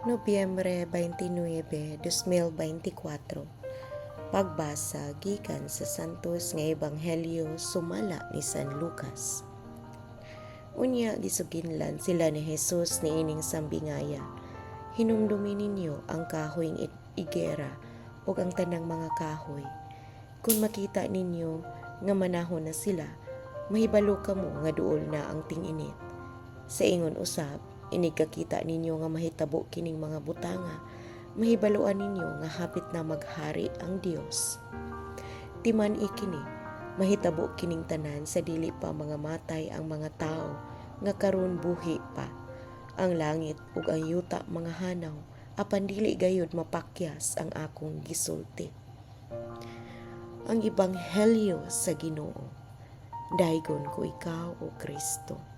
Nobyembre 29, 2024. Pagbasa gikan sa Santos nga Ebanghelyo sumala ni San Lucas. Unya gisuginlan sila ni Jesus niining sambingaya. Hinumdumi ninyo ang kahoyng igera ug ang tanang mga kahoy. Kung makita ninyo nga manahon na sila, mahibalo kamo nga duol na ang ting-init. Sa ingon usab, inigkakita ninyo nga mahitabo kining mga butanga, mahibaluan ninyo nga hapit na maghari ang Dios. Timan ikini, mahitabo kining tanan sa dili pa mga matay ang mga tao, nga karon buhi pa. Ang langit ug ang yuta mga hanaw, apan dili gayud mapakyas ang akong gisulti. Ang Ebanghelyo sa Ginoo. Daygon ko ikaw, O Kristo.